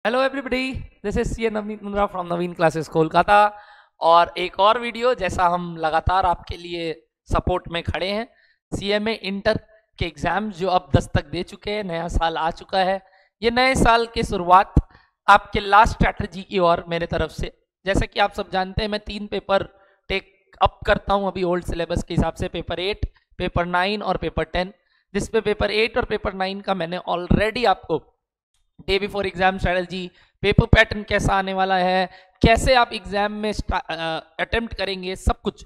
Hello everybody, this is C Navneet Mundra from Naveen classes Kolkata. और एक और वीडियो, जैसा हम लगातार आपके लिए सपोर्ट में खड़े हैं। सीएमए इंटर के एग्जाम्स जो अब दस्तक दे चुके हैं, नया साल आ चुका है। ये नए साल की शुरुआत आपके लास्ट स्ट्रैटेजी की ओर मेरे तरफ से। जैसा कि आप सब जानते हैं, मैं 3 पेपर टेक अप करता हूं अभी ओल्ड सिलेबस के हिसाब से, पेपर 8, पेपर 9 और पेपर 10। जिसपे पेपर 8 और पेपर 9 का मैंने ऑलरेडी आपको day before exam strategy, paper pattern कैसा आने वाला है, कैसे आप एग्जाम में अटेम्प्ट करेंगे, सब कुछ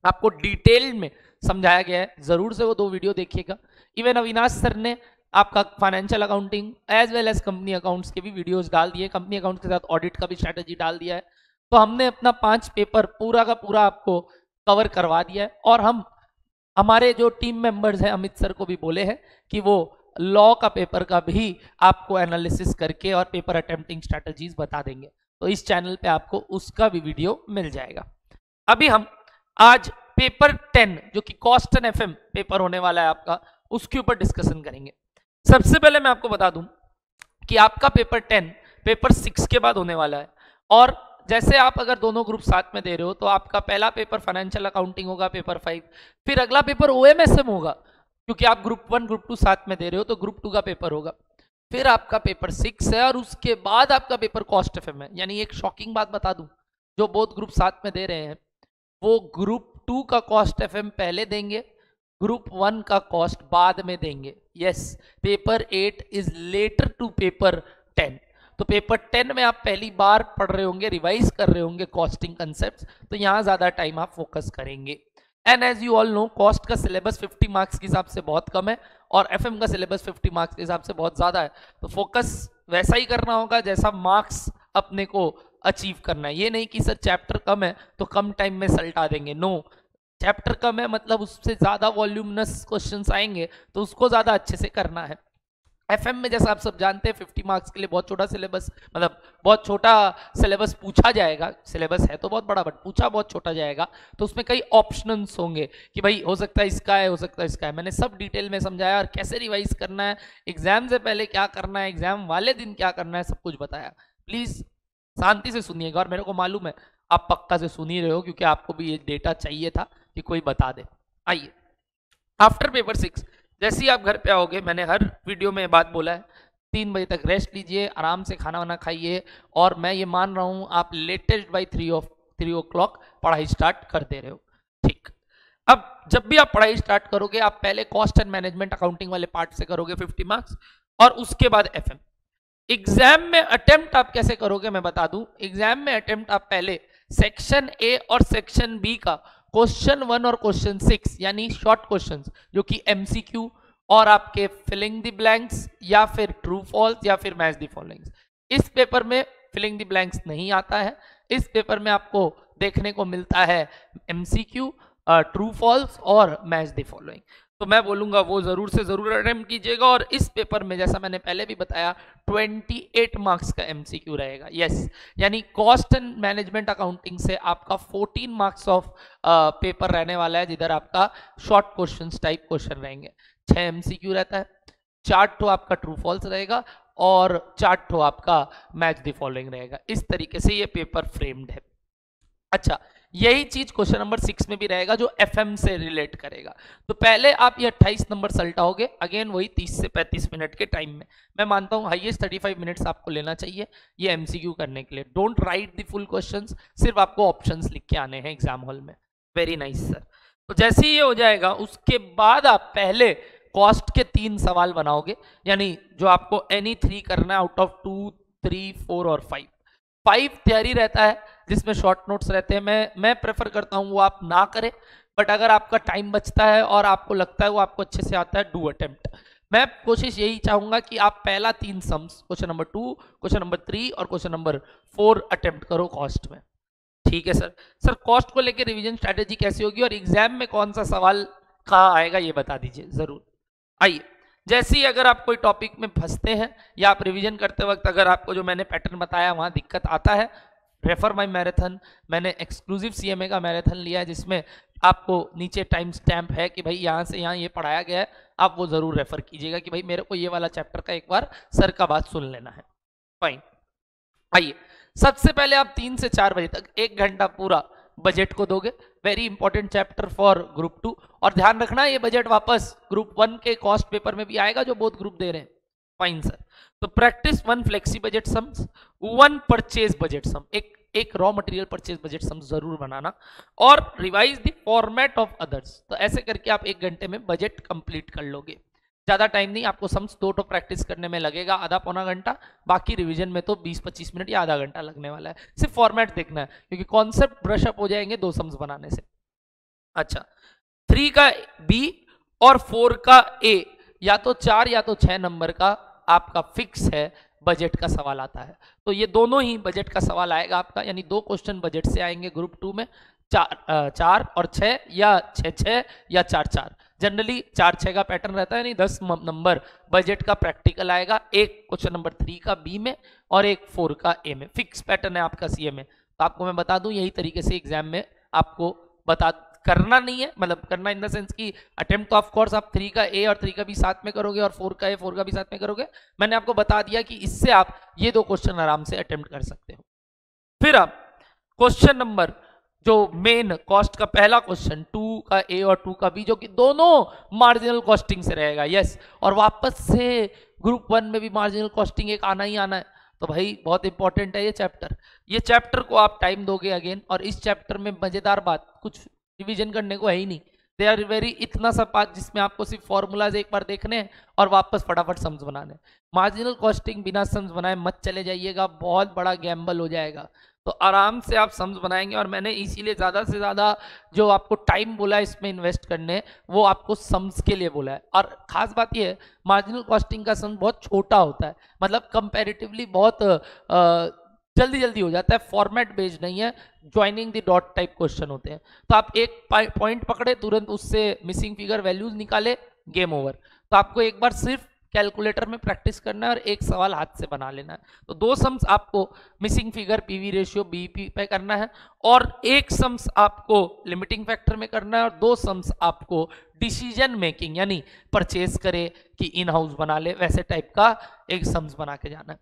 आपको डिटेल में समझाया गया है। जरूर से वो 2 वीडियो देखिएगा। इवन अविनाश सर ने आपका financial accounting as well as company accounts के भी वीडियोस डाल दिए, कंपनी अकाउंट्स के साथ ऑडिट का भी स्ट्रैटेजी डाल दिया है। तो हमने अपना 5 पेपर पूरा का पूरा आपको कवर करवा दिया है। और हम हमारे जो टीम मेंबर्स हैं, अमित सर को भी बोले हैं कि वो लॉ का पेपर का भी आपको एनालिसिस करके और पेपर अटेम्प्टिंग स्ट्रैटेजीज बता देंगे। तो इस चैनल पे आपको उसका भी वीडियो मिल जाएगा। अभी हम आज पेपर 10 जो कि कॉस्ट एंड एफएम पेपर होने वाला है आपका, उसके ऊपर डिस्कशन करेंगे। सबसे पहले मैं आपको बता दूं कि आपका पेपर 10 पेपर 6 के बाद होने वाला है। और जैसे आप अगर दोनों ग्रुप साथ में दे रहे हो तो आपका पहला पेपर फाइनेंशियल अकाउंटिंग होगा, पेपर 5। फिर अगला पेपर ओएमएसएम होगा, क्योंकि आप ग्रुप 1 ग्रुप 2 साथ में दे रहे हो, तो ग्रुप 2 का पेपर होगा। फिर आपका पेपर 6 है और उसके बाद आपका पेपर कॉस्ट एफएम है। यानी एक शॉकिंग बात बता दूं, जो बोथ ग्रुप साथ में दे रहे हैं वो ग्रुप 2 का कॉस्ट एफएम पहले देंगे, ग्रुप 1 का कॉस्ट बाद में देंगे। Yes, paper 8 is later to paper 10। तो पेपर 10 में आप पहली बार पढ़ रहे होंगे, रिवाइज कर रहे होंगे कॉस्टिंग कंसेप्ट्स, तो यहां ज्यादा टाइम आप फोकस करेंगे। And as you all know, cost का सिलेबस 50 मार्क्स के हिसाब से बहुत कम है और एफएम का सिलेबस 50 मार्क्स के हिसाब से बहुत ज्यादा है। तो फोकस वैसा ही करना होगा जैसा मार्क्स अपने को अचीव करना है। ये नहीं कि सर चैप्टर कम है तो कम टाइम में सल्टा देंगे। नो, चैप्टर कम है मतलब उससे ज्यादा वॉल्यूमनस क्वेश्चंस आएंगे, तो उसको ज्यादा अच्छे से करना है। एफएम में जैसा आप सब जानते हैं 50 मार्क्स के लिए बहुत छोटा सिलेबस, मतलब बहुत छोटा सिलेबस पूछा जाएगा। सिलेबस है तो बहुत बड़ा, बट पूछा बहुत छोटा जाएगा। तो उसमें कई ऑप्शंस होंगे कि भाई हो सकता है इसका है, हो सकता है इसका है। मैंने सब डिटेल में समझाया और कैसे रिवाइज करना है, एग्जाम से पहले क्या करना है, एग्जाम वाले दिन क्या करना है, सब कुछ बताया। प्लीज शांति से सुनिएगा। और मेरे को मालूम है आप पक्का से सुन ही रहे हो, क्योंकि आपको भी ये डेटा चाहिए था कि कोई बता दे। आइए, आफ्टर पेपर 6 जैसे ही आप घर पे आओगे, मैंने हर वीडियो में बात बोला है, 3 बजे तक रेस्ट लीजिए, आराम से खाना वाना खाइए। और मैं ये मान रहा हूं आप लेटेस्ट बाई 3 o'clock पढ़ाई स्टार्ट कर दे रहे हो। ठीक, अब जब भी आप पढ़ाई स्टार्ट करोगे, आप पहले कॉस्ट एंड मैनेजमेंट अकाउंटिंग वाले पार्ट से करोगे 50 मार्क्स, और उसके बाद एफएम। एग्जाम में अटेम्प्ट आप कैसे करोगे मैं बता दूं। एग्जाम में अटेम्प्ट आप पहले सेक्शन ए और सेक्शन बी का क्वेश्चन 1 और क्वेश्चन 6 यानी शॉर्ट क्वेश्चंस, जो कि एमसीक्यू और आपके फिलिंग द ब्लैंक्स या फिर ट्रू फॉल्स या फिर मैच द फॉलोइंग्स। इस पेपर में फिलिंग द ब्लैंक्स नहीं आता है। इस पेपर में आपको देखने को मिलता है एमसीक्यू, ट्रू फॉल्स और मैच द फॉलोइंग। तो मैं बोलूंगा वो जरूर से जरूर अटेम्प्ट कीजिएगा। और इस पेपर में जैसा मैंने पहले भी बताया 28 मार्क्स का एमसीक्यू रहेगा। यस, यानी कॉस्ट एंड मैनेजमेंट अकाउंटिंग से आपका 14 मार्क्स ऑफ पेपर रहने वाला है, जिधर आपका शॉर्ट क्वेश्चन टाइप क्वेश्चन रहेंगे। 6 एमसीक्यू रहता है, 4 तो आपका ट्रू फॉल्स रहेगा और 4 तो आपका मैच द फॉलोइंग रहेगा। इस तरीके से ये पेपर फ्रेम्ड है। अच्छा, यही चीज क्वेश्चन नंबर 6 में भी रहेगा, जो एफएम से रिलेट करेगा। तो पहले आप ये 28 नंबर सल्टाओगे, अगेन वही 30 से 35 मिनट के टाइम में। मैं मानता हूं हाईएस्ट 35 मिनट्स आपको लेना चाहिए ये एमसीक्यू करने के लिए। Don't write the full questions, सिर्फ आपको ऑप्शंस लिख के आने हैं एग्जाम हॉल में। Very nice sir. तो जैसे ही ये हो जाएगा, उसके बाद आप पहले कॉस्ट के 3 सवाल बनाओगे, यानी जो आपको एनी 3 करना है आउट ऑफ 2, 3, 4 और 5। 5 थियरी रहता है जिसमें शॉर्ट नोट्स रहते हैं। मैं प्रेफर करता हूं वो आप ना करें, बट अगर आपका टाइम बचता है और आपको लगता है वो आपको अच्छे से आता है, डू अटेम्प्ट। मैं कोशिश यही चाहूंगा कि आप पहला 3 sums, question number 2, question number 3 और क्वेश्चन नंबर 4 अटेम्प्ट करो कॉस्ट में। ठीक है सर। सर कॉस्ट को लेकर रिवीजन स्ट्रैटेजी कैसी होगी और एग्जाम में कौन सा सवाल कहाँ आएगा ये बता दीजिए जरूर। आइए, जैसे ही अगर आप कोई टॉपिक में फंसते हैं या आप रिवीजन करते वक्त अगर आपको जो मैंने पैटर्न बताया वहां दिक्कत आता है, रेफर माई मैराथन। मैंने एक्सक्लूसिव सीएमए का मैराथन लिया है, जिसमें आपको नीचे टाइम स्टैम्प है कि भाई यहाँ से यहाँ ये पढ़ाया गया है। आप वो जरूर रेफर कीजिएगा कि भाई मेरे को ये वाला चैप्टर का एक बार सर का बात सुन लेना है। फाइन। आइए, सबसे पहले आप 3 से 4 बजे तक 1 घंटा पूरा बजट को दोगे। Very important chapter for group 2, और ध्यान रखना ये बजट वापस ग्रुप 1 के कॉस्ट पेपर में भी आएगा जो बोथ ग्रुप दे रहे हैं। Fine sir. तो practice 1 flexi budget sums, 1 purchase budget sum, एक raw material purchase budget sum जरूर बनाना, और revise the format of others. तो ऐसे करके आप 1 घंटे में बजट कंप्लीट कर लोगे। ज्यादा टाइम नहीं, आपको सम्स 2 तो प्रैक्टिस करने में लगेगा आधा पौना घंटा, बाकी रिवीजन में तो 20-25 मिनट या आधा घंटा लगने वाला है। सिर्फ फॉर्मेट देखना है, क्योंकि कॉन्सेप्ट ब्रश अप हो जाएंगे 2 सम्स बनाने से। अच्छा, 3 का बी और 4 का ए, या तो 4 या तो 6 नंबर का आपका फिक्स है बजट का सवाल आता है। तो ये दोनों ही बजट का सवाल आएगा आपका, यानी 2 क्वेश्चन बजट से आएंगे ग्रुप 2 में, 4 और 6 या 6-6 या 4-4। जनरली 4-6 का पैटर्न रहता है, नहीं 10 नंबर बजट का प्रैक्टिकल आएगा, एक क्वेश्चन नंबर 3 का बी में और एक 4 का ए में। फिक्स पैटर्न है आपका सीए में। तो आपको मैं बता दूं यही तरीके से एग्जाम में आपको बता करना नहीं है, मतलब करना इन द सेंस की अटेम्प्ट तो ऑफ कोर्स आप 3 का ए और 3 का बी साथ में करोगे और 4 का ए 4 का बी साथ में करोगे। मैंने आपको बता दिया कि इससे आप ये 2 क्वेश्चन आराम से अटेम्प्ट कर सकते हो। फिर आप क्वेश्चन नंबर जो मेन कॉस्ट का पहला क्वेश्चन 2 का ए और 2 का बी, जो कि दोनों मार्जिनल कॉस्टिंग से रहेगा। यस, और वापस से ग्रुप 1 में भी मार्जिनल कॉस्टिंग एक आना ही आना है। तो भाई बहुत इंपॉर्टेंट है ये चैप्टर। ये चैप्टर को आप टाइम दोगे अगेन, और इस चैप्टर में मजेदार बात कुछ रिवीजन करने को है ही नहीं। दे आर वेरी इतना सा पार्ट जिसमें आपको सिर्फ फॉर्मूलाज एक बार देखने हैं और वापस फटाफट सम्स बनाने। मार्जिनल कॉस्टिंग बिना सम्स बनाए मत चले जाइएगा, बहुत बड़ा गैम्बल हो जाएगा। तो आराम से आप सम्स बनाएंगे, और मैंने इसीलिए ज़्यादा से ज़्यादा जो आपको टाइम बोला है इसमें इन्वेस्ट करने, वो आपको सम्स के लिए बोला है। और ख़ास बात ये है, मार्जिनल कॉस्टिंग का सम बहुत छोटा होता है, मतलब कंपैरेटिवली बहुत जल्दी जल्दी हो जाता है, फॉर्मेट बेस्ड नहीं है, joining the dot type question होते हैं। तो आप एक पॉइंट पकड़े, तुरंत उससे मिसिंग फिगर वैल्यूज निकाले, गेम ओवर। तो आपको एक बार सिर्फ कैलकुलेटर में प्रैक्टिस करना है और एक सवाल हाथ से बना लेना है। तो 2 सम्स आपको missing figure, PV ratio, BEP पे करना है, और एक सम्स आपको लिमिटिंग फैक्टर में करना है, और 2 सम्स आपको डिसीजन मेकिंग यानी परचेज करे कि इन हाउस बना ले वैसे टाइप का एक सम्स बना के जाना है।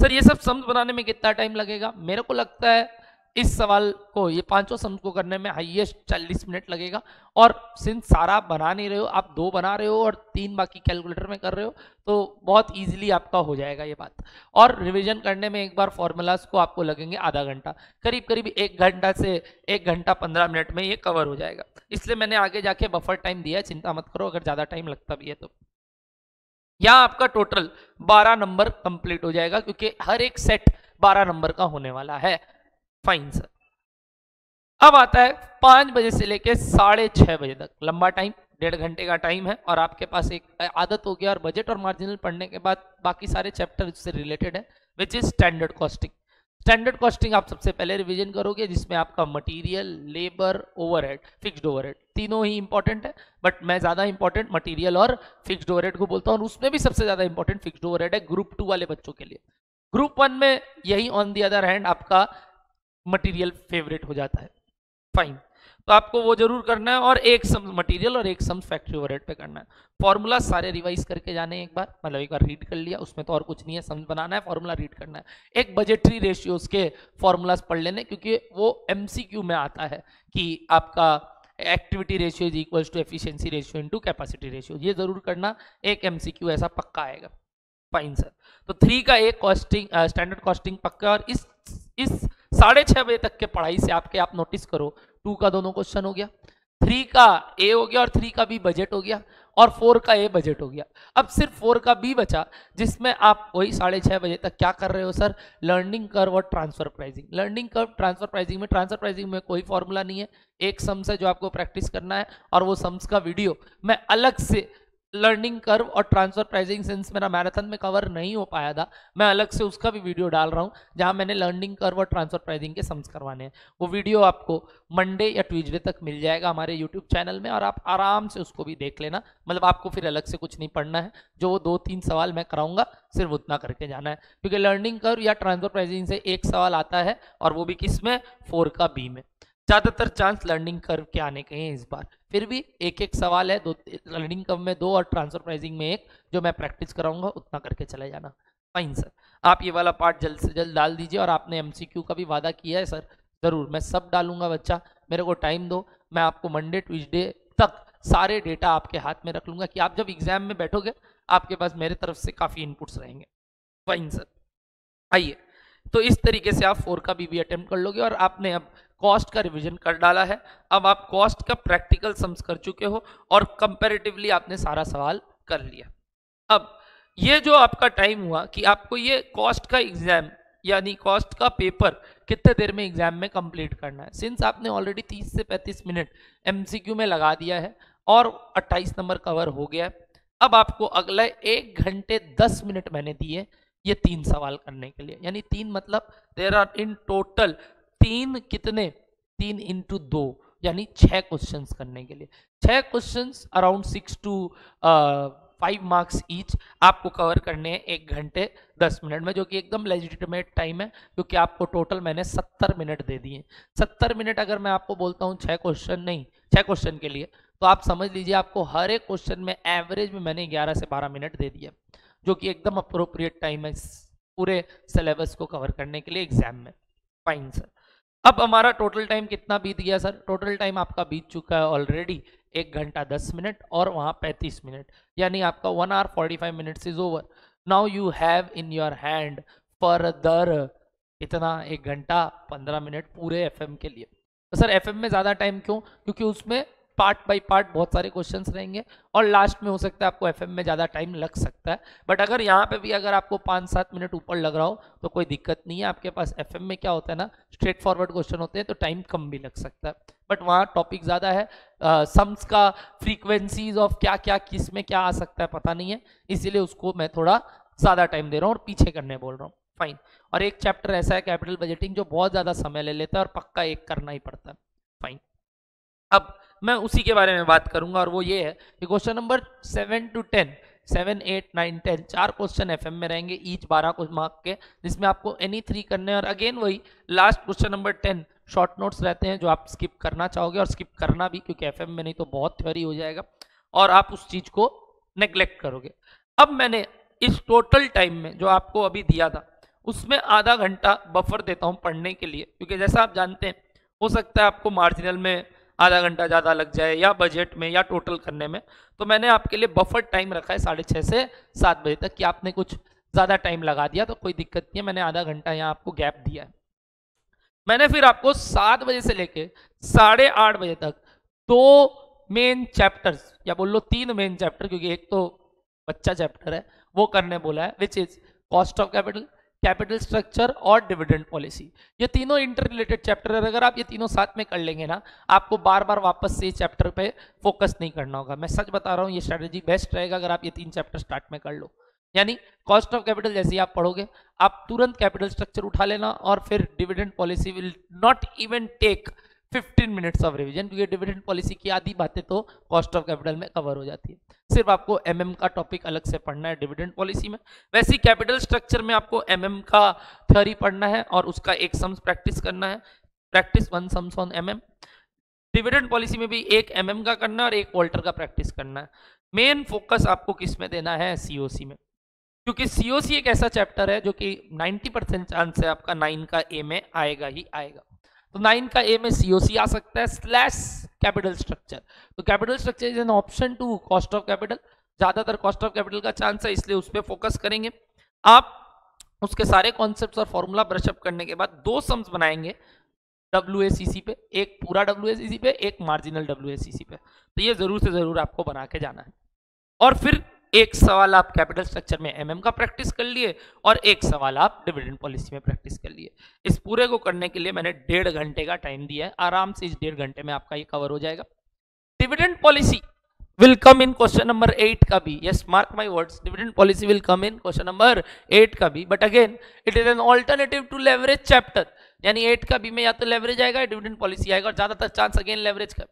सर ये सब सम्स बनाने में कितना टाइम लगेगा? मेरे को लगता है इस सवाल को, ये 5 सम्स को करने में हाईएस्ट 40 मिनट लगेगा। और सिंस सारा आप बना नहीं रहे हो, आप 2 बना रहे हो और 3 बाकी कैलकुलेटर में कर रहे हो, तो बहुत इजीली आपका हो जाएगा ये बात। और रिवीजन करने में एक बार फॉर्मूलाज को आपको लगेंगे आधा घंटा, करीब करीब 1 घंटा से 1 घंटा 15 मिनट में ये कवर हो जाएगा। इसलिए मैंने आगे जाके बफर टाइम दिया है, चिंता मत करो अगर ज़्यादा टाइम लगता भी है तो। यहाँ आपका टोटल 12 नंबर कंप्लीट हो जाएगा, क्योंकि हर एक सेट 12 नंबर का होने वाला है। Fine sir. अब आता है 5 बजे से लेके 6:30 बजे तक, लंबा टाइम, 1.5 घंटे का टाइम है, और आपके पास एक आदत हो गया, और बजट और मार्जिनल पढ़ने के बाद बाकी सारे चैप्टर इससे रिलेटेड है, which is standard costing. Standard costing आप सबसे पहले रिवीजन करोगे, जिसमें आपका material, labour, overhead, fixed overhead तीनों ही इंपॉर्टेंट है, बट मैं ज्यादा इंपॉर्टेंट मटेरियल और फिक्स्ड ओवरहेड को बोलता हूँ, और उसमें भी सबसे ज्यादा इंपॉर्टेंट फिक्स्ड ओवरहेड है ग्रुप 2 वाले बच्चों के लिए। ग्रुप 1 में यही ऑन दी अदर हैंड आपका मटेरियल फेवरेट हो जाता है। फाइन, तो आपको वो जरूर करना है, और एक सम मटेरियल और एक सम फैक्ट्री ओवरहेड पे करना है। फॉर्मूला सारे रिवाइज करके जाने एक बार, मतलब एक बार रीड कर लिया, उसमें तो और कुछ नहीं है, सम बनाना है, फॉर्मूला रीड करना है। एक बजटरी रेशियोज के फॉर्मूलाज पढ़ लेने, क्योंकि वो एमसीक्यू में आता है कि आपका activity ratio is equals to efficiency ratio into capacity ratio, ये जरूर करना, एक एमसीक्यू ऐसा पक्का आएगा। Fine sir. तो 3 का एक कॉस्टिंग, स्टैंडर्ड कॉस्टिंग पक्का, और इस 6:30 बजे तक के पढ़ाई से आपके आप नोटिस करो 2 का दोनों क्वेश्चन हो गया, 3 का ए हो गया और 3 का बी बजट हो गया, और 4 का ए बजट हो गया। अब सिर्फ 4 का बी बचा, जिसमें आप वही 6:30 बजे तक क्या कर रहे हो सर? लर्निंग कर्व और transfer pricing. Learning curve, transfer pricing में, ट्रांसफर प्राइसिंग में कोई फॉर्मूला नहीं है, एक सम्स है जो आपको प्रैक्टिस करना है, और वो सम्स का वीडियो मैं अलग से, लर्निंग कर्व और ट्रांसफर प्राइसिंग सिंस मेरा मैराथन में कवर नहीं हो पाया था, मैं अलग से उसका भी वीडियो डाल रहा हूं, जहां मैंने लर्निंग कर्व और ट्रांसफर प्राइसिंग के सम्स करवाने हैं। वो वीडियो आपको मंडे या ट्यूसडे तक मिल जाएगा हमारे यूट्यूब चैनल में, और आप आराम से उसको भी देख लेना। मतलब आपको फिर अलग से कुछ नहीं पढ़ना है, जो वो 2-3 सवाल मैं कराऊंगा सिर्फ उतना करके जाना है, क्योंकि लर्निंग कर्व या ट्रांसफर प्राइसिंग से एक सवाल आता है, और वो भी किस में? 4 का बी में। ज्यादातर चांस लर्निंग कर्व के आने के हैं इस बार, फिर भी एक एक सवाल है, 2 लर्निंग कर्व में 2 और ट्रांसफर प्राइसिंग में 1, जो मैं प्रैक्टिस कराऊंगा उतना करके चले जाना। फाइन सर, आप ये वाला पार्ट जल्द से जल्द डाल दीजिए, और आपने एमसीक्यू का भी वादा किया है सर, ज़रूर मैं सब डालूंगा बच्चा, मेरे को टाइम दो, मैं आपको मंडे ट्यूसडे तक सारे डेटा आपके हाथ में रख लूंगा कि आप जब एग्जाम में बैठोगे आपके पास मेरे तरफ से काफ़ी इनपुट्स रहेंगे। फाइन सर, आइए, तो इस तरीके से आप 4 का भी अटेम्प्ट कर लोगे, और आपने अब कॉस्ट का रिवीजन कर डाला है, अब आप कॉस्ट का प्रैक्टिकल सम्स कर चुके हो, और कंपैरेटिवली आपने सारा सवाल कर लिया। अब ये जो आपका टाइम हुआ कि आपको ये कॉस्ट का एग्जाम यानी कॉस्ट का पेपर कितने देर में एग्जाम में कंप्लीट करना है, सिंस आपने ऑलरेडी 30 से 35 मिनट एमसीक्यू में लगा दिया है और 28 नंबर कवर हो गया है, अब आपको अगले 1 घंटे 10 मिनट मैंने दिए ये 3 सवाल करने के लिए, यानी 3 मतलब देर आर इन टोटल 3 कितने 3 इंटू 2 यानी 6 क्वेश्चंस करने के लिए, 6 questions around 6 to 5 marks each आपको कवर करने हैं 1 घंटे 10 मिनट में, जो कि एकदम लेजिटिमेट टाइम है, क्योंकि आपको टोटल मैंने 70 मिनट दे दिए। 70 मिनट अगर मैं आपको बोलता हूँ 6 क्वेश्चन के लिए, तो आप समझ लीजिए आपको हर एक क्वेश्चन में एवरेज में मैंने 11 से 12 मिनट दे दिया, जो कि एकदम अप्रोप्रिएट टाइम है पूरे सिलेबस को कवर करने के लिए एग्जाम में। फाइन सर, अब हमारा टोटल टाइम कितना बीत गया सर? टोटल टाइम आपका बीत चुका है ऑलरेडी 1 घंटा 10 मिनट और वहाँ 35 मिनट, यानी आपका 1 hour 45 minutes is over. Now you have in your hand further इतना 1 घंटा 15 मिनट पूरे एफएम के लिए। तो सर एफएम में ज़्यादा टाइम क्यों? क्योंकि उसमें पार्ट बाय पार्ट बहुत सारे क्वेश्चंस रहेंगे, और लास्ट में हो सकता है आपको एफएम में ज़्यादा टाइम लग सकता है, बट अगर यहाँ पे भी अगर आपको 5-7 मिनट ऊपर लग रहा हो तो कोई दिक्कत नहीं है आपके पास। एफएम में क्या होता है ना, स्ट्रेट फॉरवर्ड क्वेश्चन होते हैं तो टाइम कम भी लग सकता है, बट वहाँ टॉपिक ज़्यादा है, सम्स का फ्रीक्वेंसीज ऑफ क्या क्या किस में क्या आ सकता है पता नहीं है, इसीलिए उसको मैं थोड़ा ज़्यादा टाइम दे रहा हूँ और पीछे करने बोल रहा हूँ। फाइन, और एक चैप्टर ऐसा है कैपिटल बजटिंग जो बहुत ज़्यादा समय ले लेता है और पक्का एक करना ही पड़ता है। फाइन, अब मैं उसी के बारे में बात करूंगा, और वो ये है कि question number 7 to 10 7, 8, 9, 10 4 question FM में रहेंगे, ईच 12 मार्क के, जिसमें आपको एनी 3 करने हैं, और अगेन वही last question number 10 short notes रहते हैं जो आप स्किप करना चाहोगे, और स्किप करना भी क्योंकि एफएम में नहीं तो बहुत थ्योरी हो जाएगा और आप उस चीज को नेग्लेक्ट करोगे। अब मैंने इस टोटल टाइम में जो आपको अभी दिया था उसमें आधा घंटा बफर देता हूं पढ़ने के लिए, क्योंकि जैसा आप जानते हैं हो सकता है आपको मार्जिनल में आधा घंटा ज़्यादा लग जाए या बजट में या टोटल करने में, तो मैंने आपके लिए बफर टाइम रखा है 6:30 से 7 बजे तक, कि आपने कुछ ज़्यादा टाइम लगा दिया तो कोई दिक्कत नहीं है, मैंने आधा घंटा यहाँ आपको गैप दिया है। मैंने फिर आपको 7 बजे से लेके 8:30 बजे तक 2 मेन चैप्टर्स, या बोल लो 3 मेन चैप्टर, क्योंकि एक तो बच्चा चैप्टर है वो करने बोला है, which is cost of capital, capital structure और डिविडेंड पॉलिसी। ये तीनों इंटर रिलेटेड चैप्टर है, अगर आप ये तीनों साथ में कर लेंगे ना, आपको बार बार वापस से इस चैप्टर पे फोकस नहीं करना होगा। मैं सच बता रहा हूँ, ये स्ट्रेटेजी बेस्ट रहेगा अगर आप ये 3 चैप्टर स्टार्ट में कर लो। यानी कॉस्ट ऑफ कैपिटल जैसे ही आप पढ़ोगे आप तुरंत कैपिटल स्ट्रक्चर उठा लेना, और फिर dividend policy will not even take 15 minutes of revision, क्योंकि डिविडेंड पॉलिसी की आधी बातें तो कॉस्ट ऑफ कैपिटल में कवर हो जाती है, सिर्फ आपको एमएम का टॉपिक अलग से पढ़ना है डिविडेंड पॉलिसी में। वैसे ही कैपिटल स्ट्रक्चर में आपको एमएम का थ्योरी पढ़ना है और उसका एक सम्स प्रैक्टिस करना है, practice 1 sums on MM. Dividend policy में भी एक एमएम का करना है और एक वोल्टर का प्रैक्टिस करना है। मेन फोकस आपको किस में देना है? सीओसी में, क्योंकि सीओसी एक ऐसा चैप्टर है जो कि 90% चांस है आपका 9 का ए में आएगा ही आएगा। तो 9 का ए में सीओसी आ सकता है स्लैश कैपिटल स्ट्रक्चर। तो capital structure is an option to cost of capital, ज्यादातर कॉस्ट ऑफ कैपिटल का चांस है, इसलिए उस पर फोकस करेंगे। आप उसके सारे कॉन्सेप्ट्स और फॉर्मूला ब्रशअप करने के बाद 2 सम्स बनाएंगे WACC पे, एक पूरा WACC पे, एक मार्जिनल WACC पे। तो ये जरूर से जरूर आपको बना के जाना है, और फिर एक सवाल आप कैपिटल स्ट्रक्चर में एमएम का प्रैक्टिस कर लिए और एक सवाल आप डिविडेंड पॉलिसी में प्रैक्टिस कर लिए। इस पूरे को करने के लिए मैंने 1.5 घंटे का टाइम दिया है, आराम से इस 1.5 घंटे में आपका ये कवर हो जाएगा। Dividend policy will come in question number 8 का भी, yes mark my words, dividend policy will come in question number 8 का भी, but again it is an alternative to leverage chapter, यानी 8 का भी में या तो लेवरेज आएगा या डिविडेंड पॉलिसी आएगा, और ज्यादातर चांस अगेन लेवरेज का।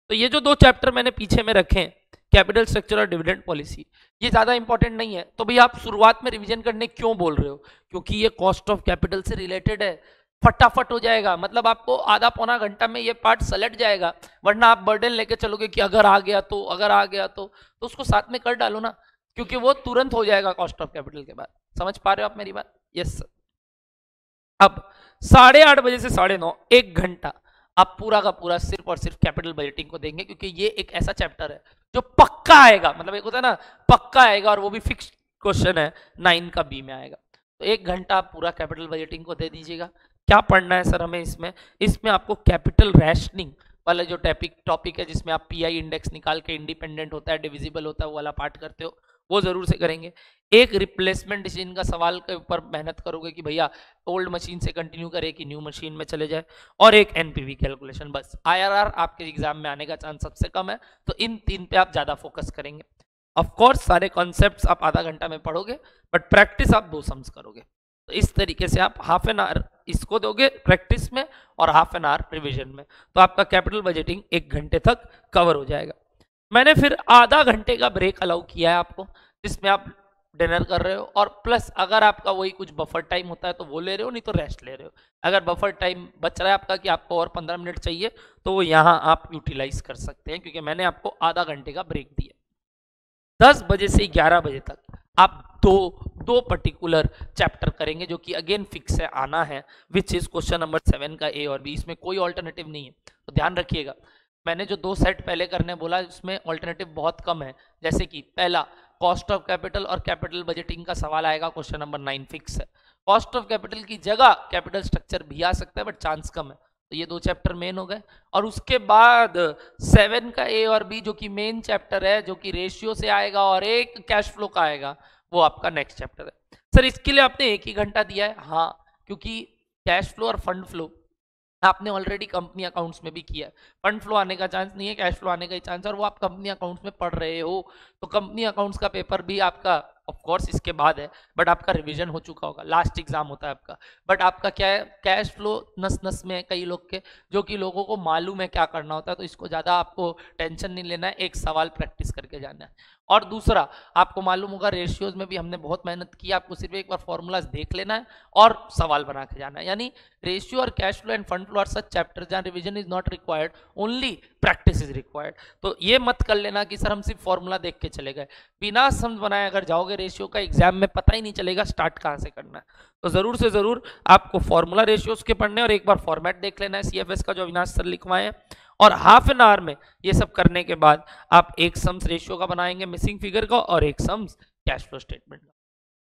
तो ये जो 2 चैप्टर मैंने पीछे में रखे हैं, कैपिटल स्ट्रक्चर और डिविडेंड पॉलिसी, ये ज्यादा इंपॉर्टेंट नहीं है। तो भाई आप शुरुआत में रिवीजन करने क्यों बोल रहे हो? क्योंकि ये कॉस्ट ऑफ कैपिटल से रिलेटेड है, फटाफट हो जाएगा, मतलब आपको आधा पौना घंटा में ये पार्ट सलट जाएगा, वरना आप बर्डन लेके चलोगे कि अगर आ गया तो, अगर आ गया तो उसको साथ में कर डालो ना। क्योंकि वो तुरंत हो जाएगा कॉस्ट ऑफ कैपिटल के बाद। समझ पा रहे हो आप मेरी बात? Yes sir. अब 8:30 बजे से 9:30 1 घंटा आप पूरा का पूरा सिर्फ और सिर्फ कैपिटल बजटिंग को देंगे, क्योंकि ये एक ऐसा चैप्टर है जो पक्का आएगा, मतलब एक होता है ना पक्का आएगा, और वो भी फिक्स क्वेश्चन है 9 का बी में आएगा। तो 1 घंटा आप पूरा कैपिटल बजटिंग को दे दीजिएगा। क्या पढ़ना है सर हमें इसमें आपको कैपिटल रैशनिंग वाला जो टॉपिक है, जिसमें आप पीआई इंडेक्स निकाल के इंडिपेंडेंट होता है, डिविजिबल होता है, वो वाला पार्ट करते हो, वो जरूर से करेंगे। एक रिप्लेसमेंट डिसीजन का सवाल के ऊपर मेहनत करोगे कि भैया ओल्ड मशीन से कंटिन्यू करे कि न्यू मशीन में चले जाए, और एक एनपीवी कैलकुलेशन। बस आईआरआर आपके एग्जाम में आने का चांस सबसे कम है, तो इन 3 पे आप ज्यादा फोकस करेंगे। ऑफ कोर्स सारे कॉन्सेप्ट्स आप आधा घंटा में पढ़ोगे, बट प्रैक्टिस आप 2 सम्स करोगे। तो इस तरीके से आप हाफ एन आवर इसको दोगे प्रैक्टिस में और हाफ एन आवर रिविजन में, तो आपका कैपिटल बजटिंग 1 घंटे तक कवर हो जाएगा। मैंने फिर आधा घंटे का ब्रेक अलाउ किया है आपको, जिसमें आप डिनर कर रहे हो, और प्लस अगर आपका वही कुछ बफर टाइम होता है तो वो ले रहे हो, नहीं तो रेस्ट ले रहे हो। अगर बफर टाइम बच रहा है आपका कि आपको और 15 मिनट चाहिए, तो वो यहाँ आप यूटिलाइज कर सकते हैं, क्योंकि मैंने आपको आधा घंटे का ब्रेक दिया। 10 बजे से 11 बजे तक आप दो पर्टिकुलर चैप्टर करेंगे, जो कि अगेन फिक्स है, आना है, विच इज क्वेश्चन नंबर 7 का ए और बी। इसमें कोई ऑल्टरनेटिव नहीं है, तो ध्यान रखिएगा। मैंने जो 2 सेट पहले करने बोला, उसमें ऑल्टरनेटिव बहुत कम है। जैसे कि पहला कॉस्ट ऑफ कैपिटल और कैपिटल बजटिंग का सवाल आएगा, क्वेश्चन नंबर 9 फिक्स है। कॉस्ट ऑफ कैपिटल की जगह कैपिटल स्ट्रक्चर भी आ सकता है, बट चांस कम है। तो ये 2 चैप्टर मेन हो गए, और उसके बाद 7 का ए और बी जो कि मेन चैप्टर है, जो कि रेशियो से आएगा, और एक कैश फ्लो का आएगा, वो आपका नेक्स्ट चैप्टर है। सर इसके लिए आपने 1 ही घंटा दिया है? हाँ, क्योंकि कैश फ्लो और फंड फ्लो आपने ऑलरेडी कंपनी अकाउंट्स में भी किया है। फंड फ्लो आने का चांस नहीं है, कैश फ्लो आने का ही चांस है, और वो आप कंपनी अकाउंट्स में पढ़ रहे हो। तो कंपनी अकाउंट्स का पेपर भी आपका ऑफ कोर्स इसके बाद है, बट आपका रिवीजन हो चुका होगा, लास्ट एग्जाम होता है आपका। बट आपका क्या है, कैश फ्लो नस नस में है कई लोग के, जो कि लोगों को मालूम है क्या करना होता है, तो इसको ज़्यादा आपको टेंशन नहीं लेना है, एक सवाल प्रैक्टिस करके जाना है। और दूसरा, आपको मालूम होगा रेशियोज में भी हमने बहुत मेहनत की, आपको सिर्फ एक बार फॉर्मूलाज देख लेना है और सवाल बना के जाना है। यानी रेशियो और cash flow and fund flow are such chapter जहां revision is not required, only practice is required. तो ये मत कर लेना कि सर हम सिर्फ फॉर्मूला देख के चले गए, बिना समझ बनाए अगर जाओगे रेशियो का एग्जाम में पता ही नहीं चलेगा स्टार्ट कहां से करना है। तो जरूर से जरूर आपको फॉर्मूला रेशियोज के पढ़ने और एक बार फॉर्मेट देख लेना है सीएफएस का, जो अविनाश सर लिखवाए हैं। और हाफ एन आवर में ये सब करने के बाद आप एक सम्स रेशियो का बनाएंगे, मिसिंग फिगर का, और एक सम्स कैश फ्लो स्टेटमेंट का।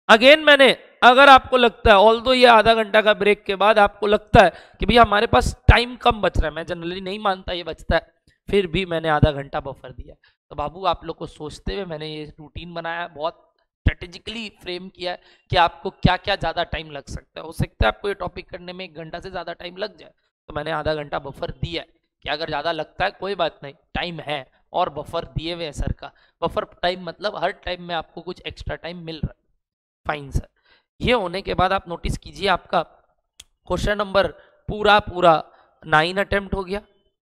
अगेन मैंने, अगर आपको लगता है ऑल्दो ये आधा घंटा का ब्रेक के बाद आपको लगता है कि भैया हमारे पास टाइम कम बच रहा है, मैं जनरली नहीं मानता ये बचता है, फिर भी मैंने आधा घंटा बफर दिया। तो बाबू आप लोग को सोचते हुए मैंने ये रूटीन बनाया, बहुत स्ट्रेटेजिकली फ्रेम किया है कि आपको क्या क्या ज़्यादा टाइम लग सकता है। हो सकता है आपको ये टॉपिक करने में 1 घंटा से ज़्यादा टाइम लग जाए, तो मैंने आधा घंटा बफर दिया है कि अगर ज़्यादा लगता है कोई बात नहीं, टाइम है, और बफर दिए हुए सर का। बफर टाइम मतलब हर टाइम में आपको कुछ एक्स्ट्रा टाइम मिल रहा है। फाइन सर, ये होने के बाद आप नोटिस कीजिए आपका क्वेश्चन नंबर पूरा 9 अटेम्प्ट हो गया,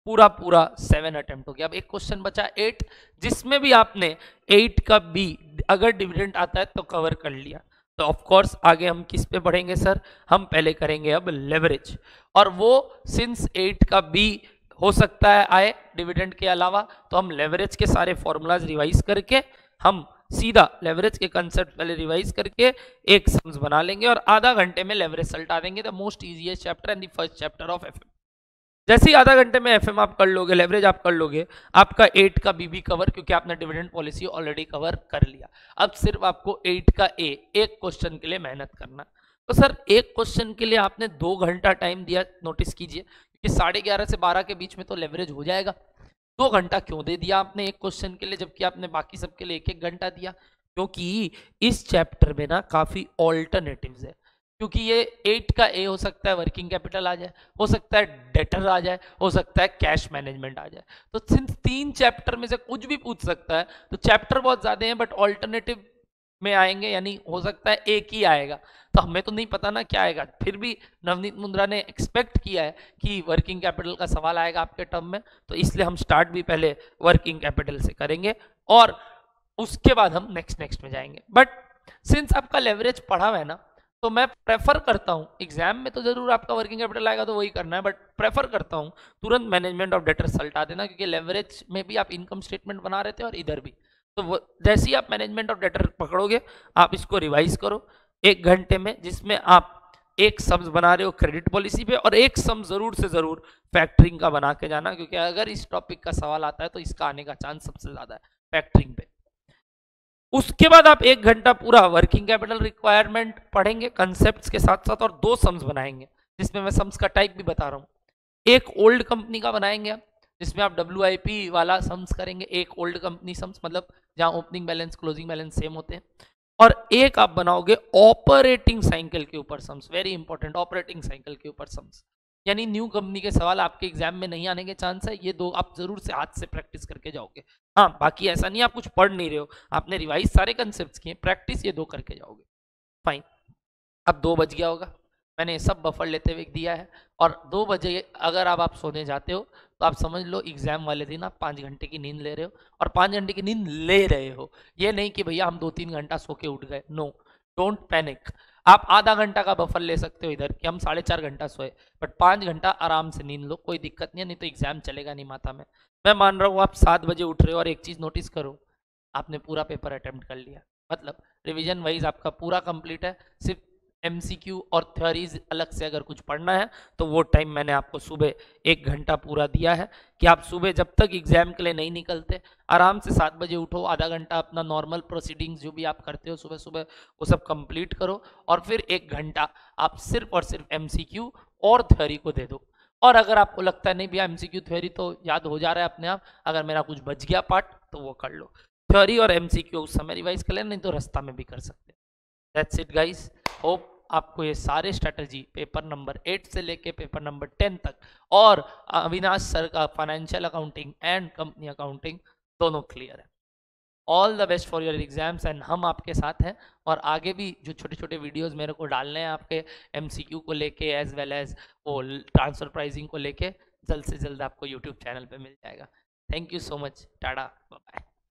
पूरा 7 अटेम्प्ट हो गया। अब एक क्वेश्चन बचा 8, जिसमें भी आपने 8 का बी अगर डिविडेंड आता है तो कवर कर लिया। तो ऑफ कोर्स आगे हम किस पे बढ़ेंगे सर, हम पहले करेंगे अब लेवरेज, और वो सिंस 8 का बी हो सकता है आए डिविडेंड के अलावा, तो हम लेवरेज के सारे फॉर्मूलाज रिवाइज करके हम सीधा लेवरेज के कंसेप्ट पहले रिवाइज करके एक सम्स बना लेंगे, और आधा घंटे में लेवरेज सल्टा देंगे। The most easiest chapter and the first chapter of FM. जैसे ही आधा घंटे में एफएम आप कर लोगे, लेवरेज आप कर लोगे, आपका 8 का बीबी कवर, क्योंकि आपने डिविडेंड पॉलिसी ऑलरेडी कवर कर लिया। अब सिर्फ आपको 8 का ए एक क्वेश्चन के लिए मेहनत करना। तो सर एक क्वेश्चन के लिए आपने 2 घंटा टाइम दिया, नोटिस कीजिए, क्योंकि 11:30 से 12 के बीच में तो लेवरेज हो जाएगा। 2 घंटा क्यों दे दिया आपने एक क्वेश्चन के लिए, जबकि आपने बाकी सबके लिए 1-1 घंटा दिया? क्योंकि इस चैप्टर में ना काफी ऑल्टरनेटिव्स है, क्योंकि ये 8 का ए हो सकता है वर्किंग कैपिटल आ जाए, हो सकता है डेटर आ जाए, हो सकता है कैश मैनेजमेंट आ जाए। तो सिंस 3 चैप्टर में से कुछ भी पूछ सकता है, तो चैप्टर बहुत ज्यादा हैं, बट ऑल्टरनेटिव में आएंगे, यानी हो सकता है एक ही आएगा। तो हमें तो नहीं पता ना क्या आएगा, फिर भी नवनीत मुंद्रा ने एक्सपेक्ट किया है कि वर्किंग कैपिटल का सवाल आएगा आपके टर्म में, तो इसलिए हम स्टार्ट भी पहले वर्किंग कैपिटल से करेंगे, और उसके बाद हम नेक्स्ट में जाएंगे। बट सिंस आपका लेवरेज पढ़ा हुआ है ना, तो मैं प्रेफर करता हूं, एग्जाम में तो जरूर आपका वर्किंग कैपिटल आएगा तो वही करना है, बट प्रेफर करता हूं तुरंत मैनेजमेंट ऑफ डेटर सल्टा देना, क्योंकि लेवरेज में भी आप इनकम स्टेटमेंट बना रहे थे और इधर भी, तो वो जैसे ही आप मैनेजमेंट ऑफ डेटर पकड़ोगे, आप इसको रिवाइज करो 1 घंटे में, जिसमें आप एक सम्स बना रहे हो क्रेडिट पॉलिसी पे और एक सम जरूर से जरूर फैक्टरिंग का बना के जाना, क्योंकि अगर इस टॉपिक का सवाल आता है तो इसका आने का चांस सबसे ज्यादा है फैक्टरिंग पे। उसके बाद आप 1 घंटा पूरा वर्किंग कैपिटल रिक्वायरमेंट पढ़ेंगे कंसेप्ट्स के साथ साथ, और 2 सम्स बनाएंगे, जिसमें मैं सम्स का टाइप भी बता रहा हूँ। एक ओल्ड कंपनी का बनाएंगे आप, जिसमें आप WIP वाला सम्स करेंगे, एक ओल्ड कंपनी सम्स, मतलब जहां opening balance closing balance same होते हैं। और एक आप बनाओगे ऑपरेटिंग साइकिल के ऊपर sums, very important, operating cycle के ऊपर सम्स, यानी न्यू कंपनी के सवाल आपके एग्जाम में नहीं आने के चांस है। ये 2 आप जरूर से हाथ से प्रैक्टिस करके जाओगे। हाँ, बाकी ऐसा नहीं आप कुछ पढ़ नहीं रहे हो, आपने रिवाइज सारे कंसेप्ट किए, प्रैक्टिस ये 2 करके जाओगे। फाइन, अब 2 बज गया होगा, मैंने सब बफर लेते हुए दिया है, और 2 बजे अगर आप सोने जाते हो तो आप समझ लो एग्जाम वाले दिन आप 5 घंटे की नींद ले रहे हो, और 5 घंटे की नींद ले रहे हो, ये नहीं कि भैया हम 2-3 घंटा सो के उठ गए। No, don't panic. आप आधा घंटा का बफर ले सकते हो इधर कि हम 4.5 घंटा सोए, बट 5 घंटा आराम से नींद लो, कोई दिक्कत नहीं है, नहीं तो एग्जाम चलेगा नहीं माथा में। मैं मान रहा हूँ आप 7 बजे उठ रहे हो, और एक चीज नोटिस करो, आपने पूरा पेपर अटेम्प्ट कर लिया, मतलब रिवीजन वाइज आपका पूरा कंप्लीट है। सिर्फ MCQ और थ्योरीज अलग से अगर कुछ पढ़ना है तो वो टाइम मैंने आपको सुबह 1 घंटा पूरा दिया है, कि आप सुबह जब तक एग्जाम के लिए नहीं निकलते आराम से 7 बजे उठो, आधा घंटा अपना नॉर्मल प्रोसीडिंग्स जो भी आप करते हो सुबह सुबह वो सब कंप्लीट करो, और फिर 1 घंटा आप सिर्फ और सिर्फ MCQ और थ्योरी को दे दो। और अगर आपको लगता है नहीं भैया MCQ थ्योरी तो याद हो जा रहा है अपने आप, अगर मेरा कुछ बच गया पार्ट तो वो कर लो, थ्योरी और MCQ उस समय रिवाइज कर लेना, नहीं तो रास्ता में भी कर सकते हैं। दैट्स इट गाइस, होप आपको ये सारे स्ट्रेटजी पेपर नंबर 8 से लेके पेपर नंबर 10 तक, और अविनाश सर का financial accounting and company accounting दोनों क्लियर है। All the best for your exams, and हम आपके साथ हैं, और आगे भी जो छोटे छोटे वीडियोस मेरे को डालने हैं आपके MCQ को लेके एज वेल एज वो ट्रांसफर प्राइसिंग को लेके, जल्द से जल्द आपको यूट्यूब चैनल पे मिल जाएगा। Thank you so much, tata, bye.